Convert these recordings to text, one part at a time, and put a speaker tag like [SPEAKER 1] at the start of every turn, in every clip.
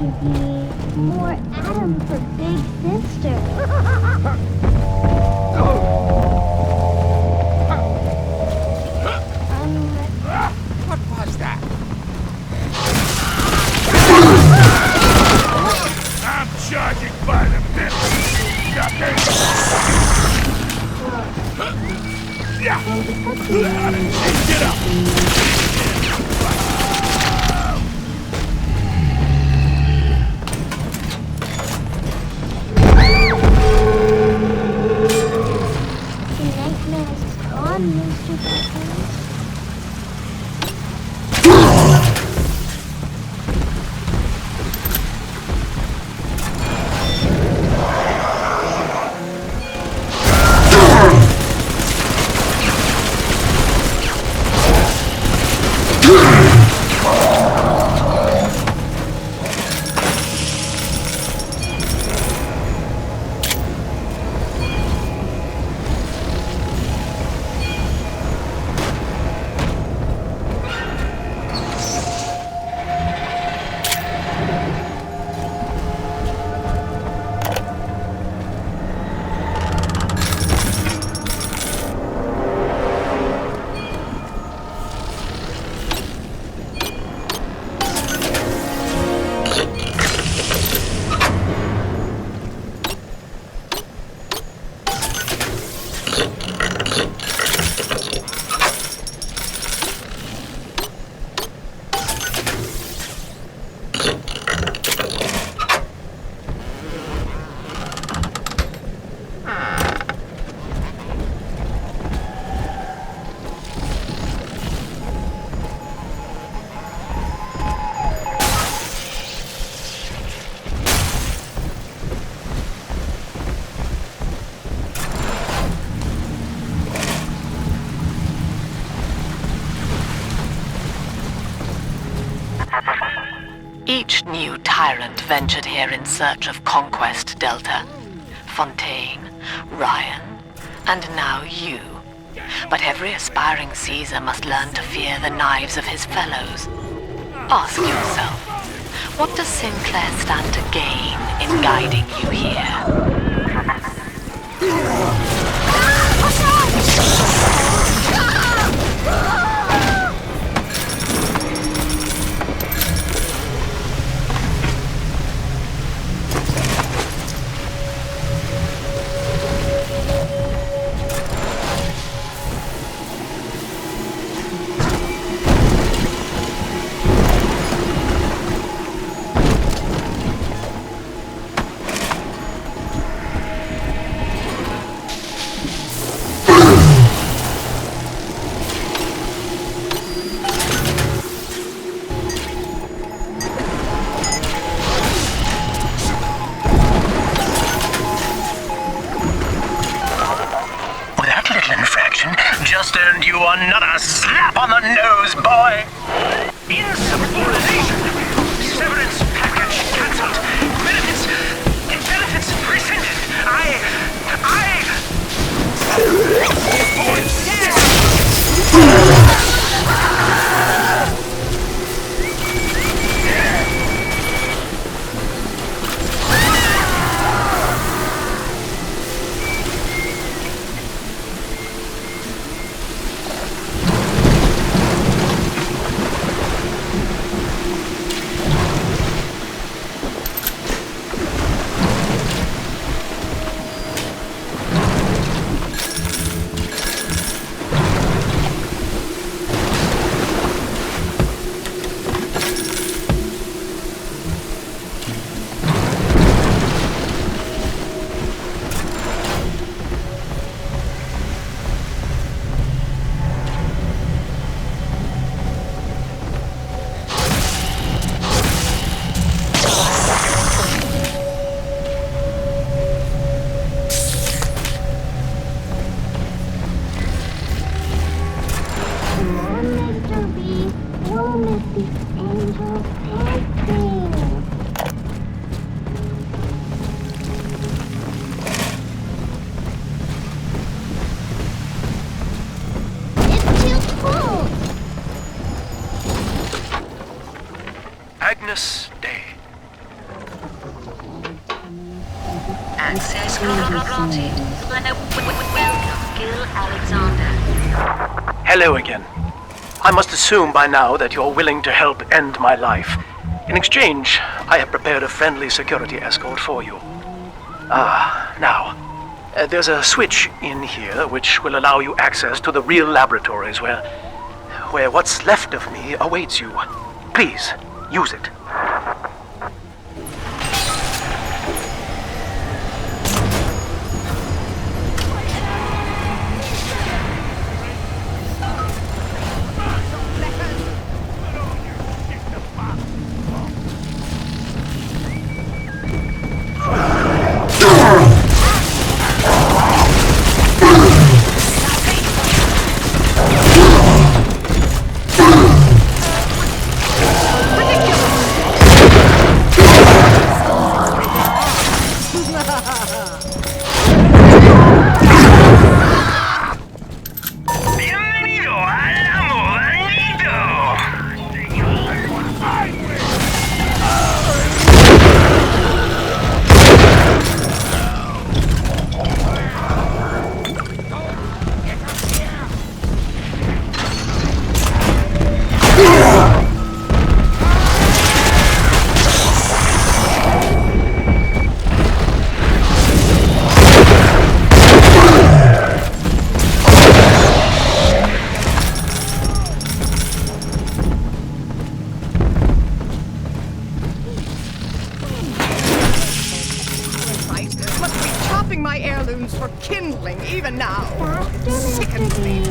[SPEAKER 1] give me more Adam for Big Sister.
[SPEAKER 2] What was that? I'm charging by the minute. Get up!
[SPEAKER 1] The nightmares is gone, Mr. Buttons.
[SPEAKER 3] Each new tyrant ventured here in search of conquest, Delta. Fontaine, Ryan, and now you. But every aspiring Caesar must learn to fear the knives of his fellows. Ask yourself, what does Sinclair stand to gain in guiding you here?
[SPEAKER 4] Just earned you another slap on the nose, boy! Insubordination! Severance package cancelled! Benefits rescinded!
[SPEAKER 5] Access granted. Welcome, Gil Alexander.
[SPEAKER 4] Hello again. I must assume by now that you're willing to help end my life. In exchange, I have prepared a friendly security escort for you. Now, there's a switch in here which will allow you access to the real laboratories where what's left of me awaits you. Please, use it.
[SPEAKER 6] My heirlooms for kindling even now. Sickens me.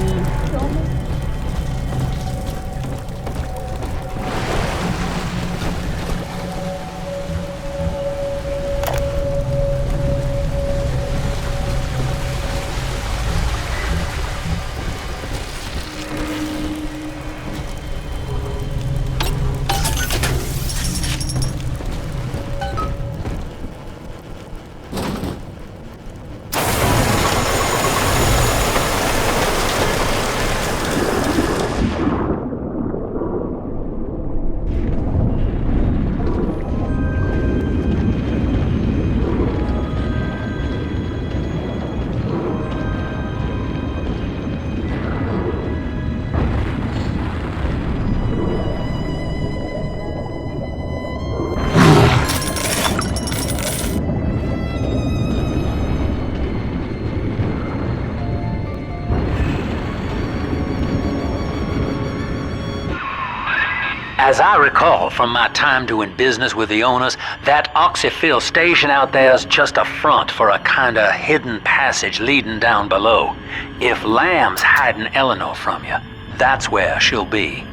[SPEAKER 7] As I recall from my time doing business with the owners, that oxyfill station out there's just a front for a kinda hidden passage leading down below. If Lamb's hiding Eleanor from you, that's where she'll be.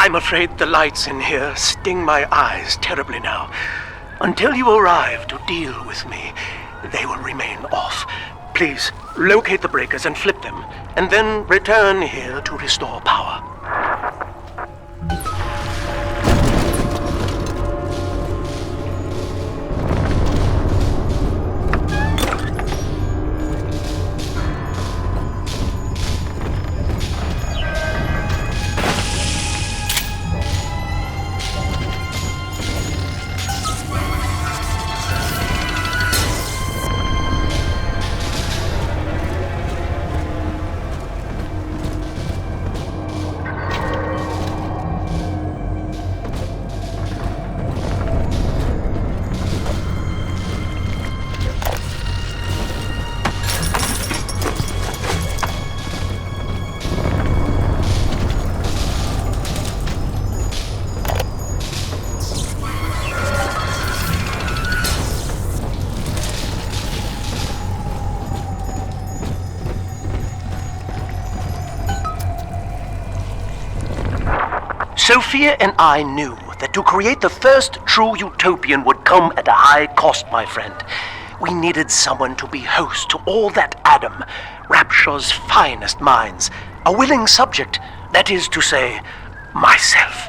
[SPEAKER 4] I'm afraid the lights in here sting my eyes terribly now. Until you arrive to deal with me, they will remain off. Please, locate the breakers and flip them, and then return here to restore power. Sophia and I knew that to create the first true utopian would come at a high cost, my friend. We needed someone to be host to all that Adam, Rapture's finest minds. A willing subject, that is to say, myself.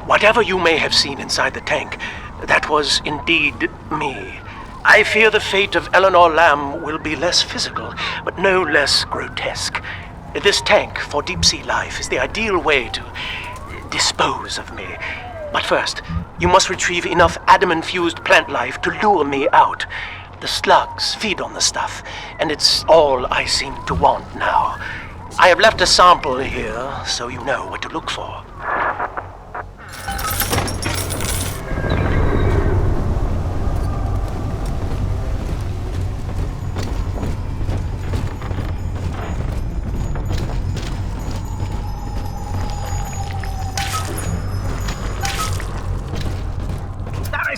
[SPEAKER 4] Whatever you may have seen inside the tank, that was indeed me. I fear the fate of Eleanor Lamb will be less physical, but no less grotesque. This tank for deep-sea life is the ideal way to dispose of me. But first, you must retrieve enough Adam-infused plant life to lure me out. The slugs feed on the stuff, and it's all I seem to want now. I have left a sample here, so you know what to look for.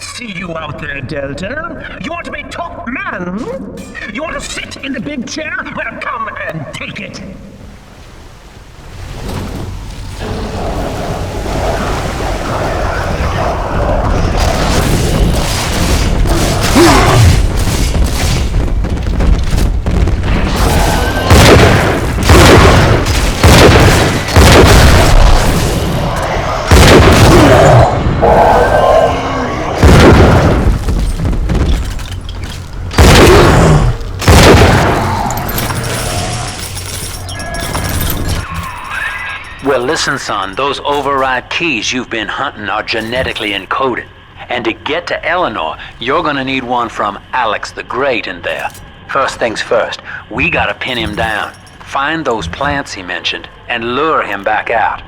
[SPEAKER 8] See you out there, Delta. You want to be top man? You want to sit in the big chair? Well, come and take it.
[SPEAKER 7] Well, listen, son, those override keys you've been hunting are genetically encoded. And to get to Eleanor, you're gonna need one from Alex the Great in there. First things first, we gotta pin him down, find those plants he mentioned, and lure him back out.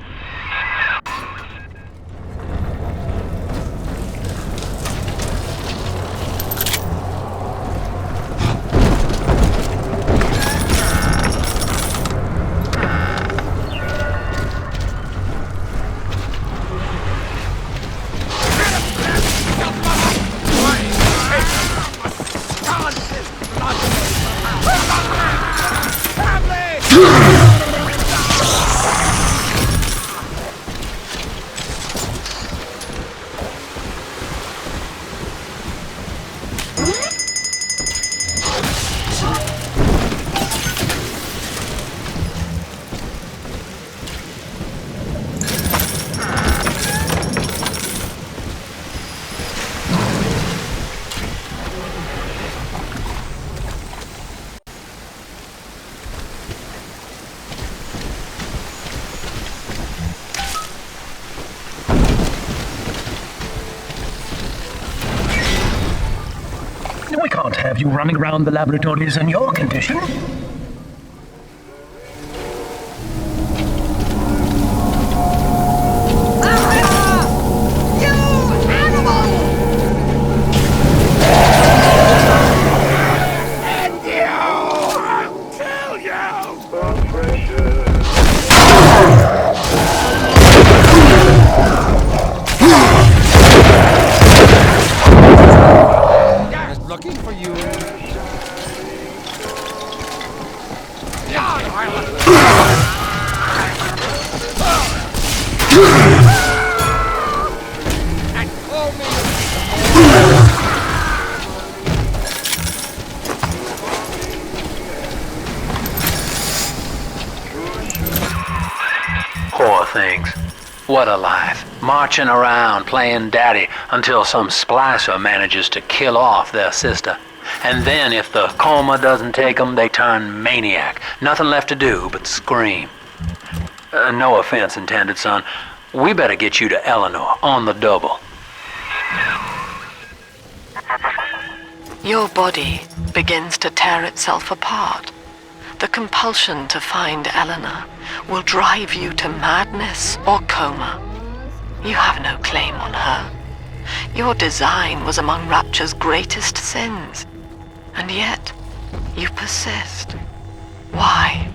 [SPEAKER 7] We can't have you running around the laboratories in your condition. Poor things. What a life. Marching around, playing daddy, until some splicer manages to kill off their sister. And then if the coma doesn't take them, they turn maniac. Nothing left to do but scream. No offense intended, son. We better get you to Eleanor on the double.
[SPEAKER 3] Your body begins to tear itself apart. The compulsion to find Eleanor will drive you to madness or coma. You have no claim on her. Your design was among Rapture's greatest sins. And yet, you persist. Why?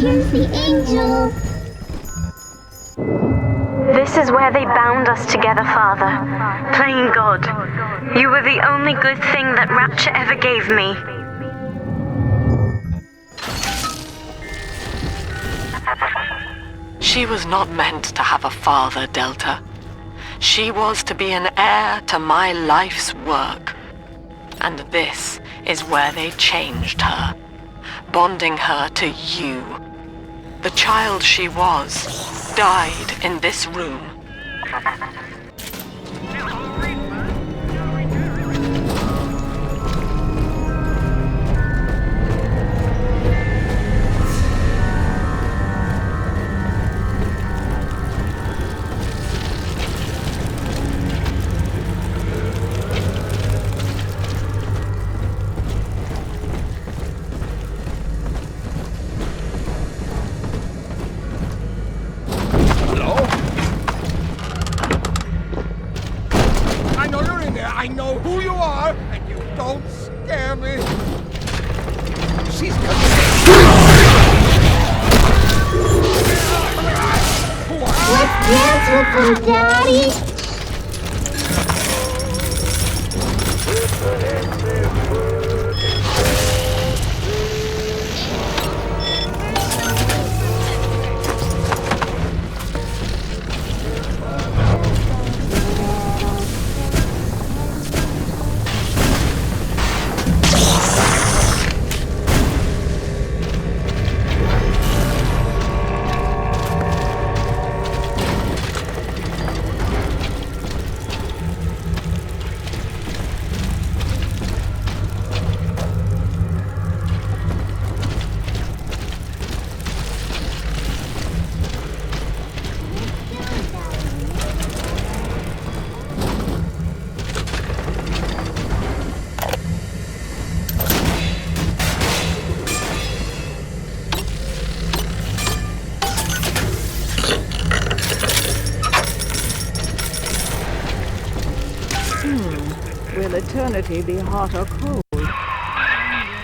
[SPEAKER 1] Here's the angel.
[SPEAKER 5] This is where they bound us together, Father. Playing God. You were the only good thing that Rapture ever gave me.
[SPEAKER 3] She was not meant to have a father, Delta. She was to be an heir to my life's work. And this is where they changed her, bonding her to you. The child she was died in this room.
[SPEAKER 2] I know who you are, and you don't scare me. She's coming.
[SPEAKER 1] Let's dance with them, Daddy.
[SPEAKER 6] Will eternity be hot or cold?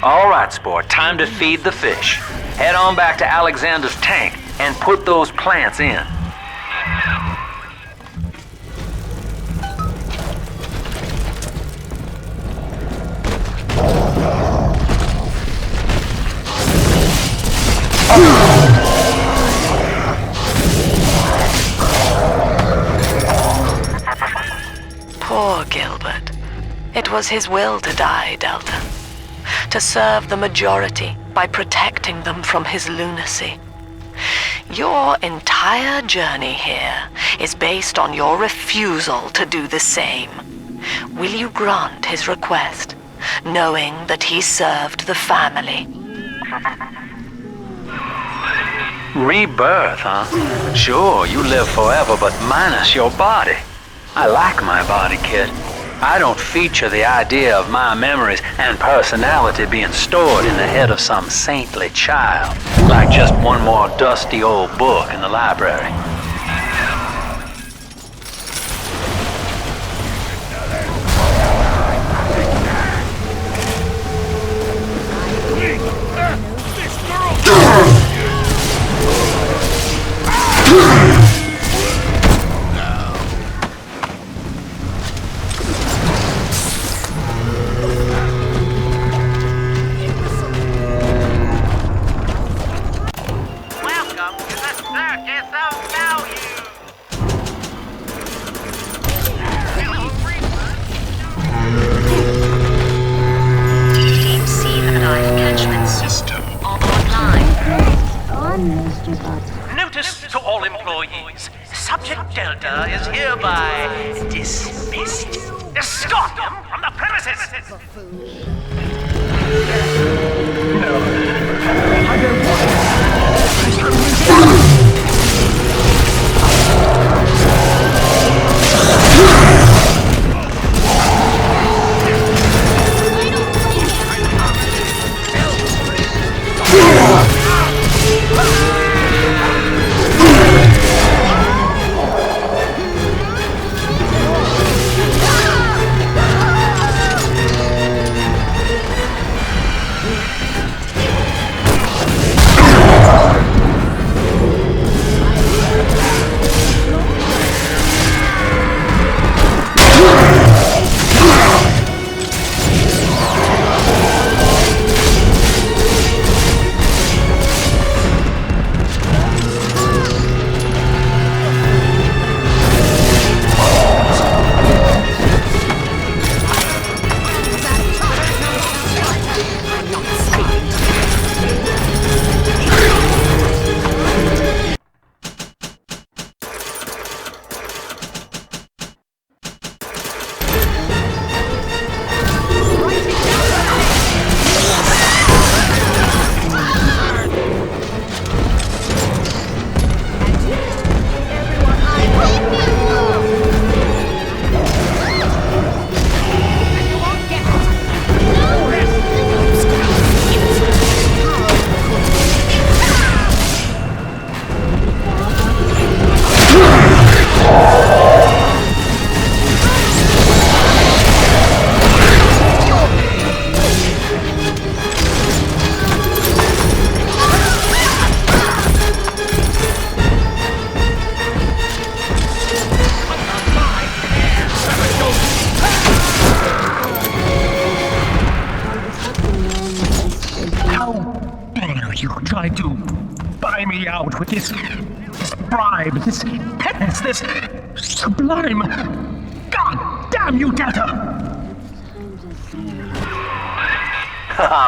[SPEAKER 7] All right, sport. Time to feed the fish. Head on back to Alexander's tank and put those plants in.
[SPEAKER 3] Poor Gilbert. It was his will to die, Delta. To serve the majority by protecting them from his lunacy. Your entire journey here is based on your refusal to do the same. Will you grant his request, knowing that he served the family?
[SPEAKER 7] Rebirth, huh? Sure, you live forever, but minus your body. I like my body kit. I don't feature the idea of my memories and personality being stored in the head of some saintly child, like just one more dusty old book in the library.
[SPEAKER 4] Notice to all employees, Subject Delta is hereby dismissed. Escort them from the premises!
[SPEAKER 8] No. I don't want it. Tried to buy me out with this bribe, this penance, this sublime. God damn you, Delta!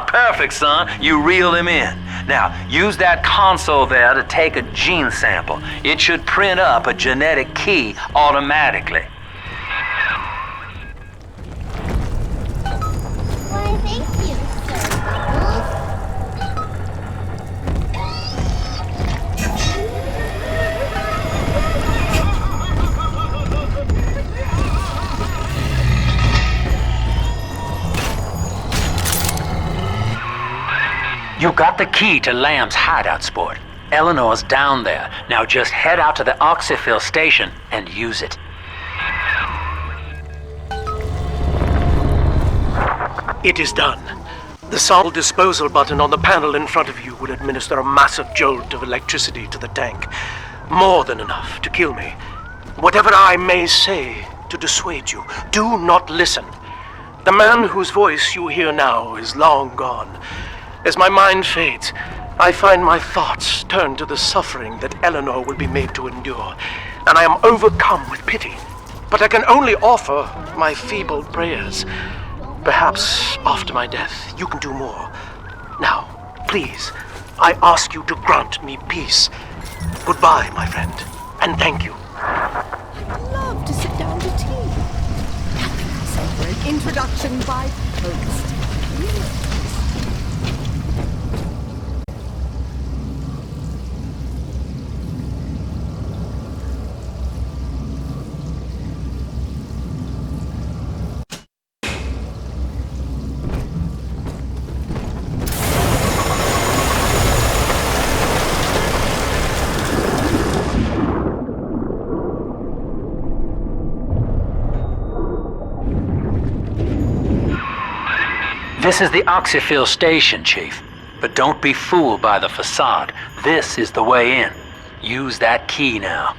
[SPEAKER 7] Perfect, son. You reeled him in. Now, use that console there to take a gene sample. It should print up a genetic key automatically.
[SPEAKER 1] Why, thank you, sir.
[SPEAKER 7] You got the key to Lamb's hideout, sport. Eleanor's down there. Now just head out to the oxyfill station and use it.
[SPEAKER 4] It is done. The sample disposal button on the panel in front of you will administer a massive jolt of electricity to the tank. More than enough to kill me. Whatever I may say to dissuade you, do not listen. The man whose voice you hear now is long gone. As my mind fades, I find my thoughts turn to the suffering that Eleanor will be made to endure, and I am overcome with pity. But I can only offer my feeble prayers. Perhaps after my death, you can do more. Now, please, I ask you to grant me peace. Goodbye, my friend, and thank you.
[SPEAKER 6] I'd love to sit down to tea. Nothing I say for an introduction by post.
[SPEAKER 7] This is the Oxyphil station, Chief. But don't be fooled by the facade. This is the way in. Use that key now.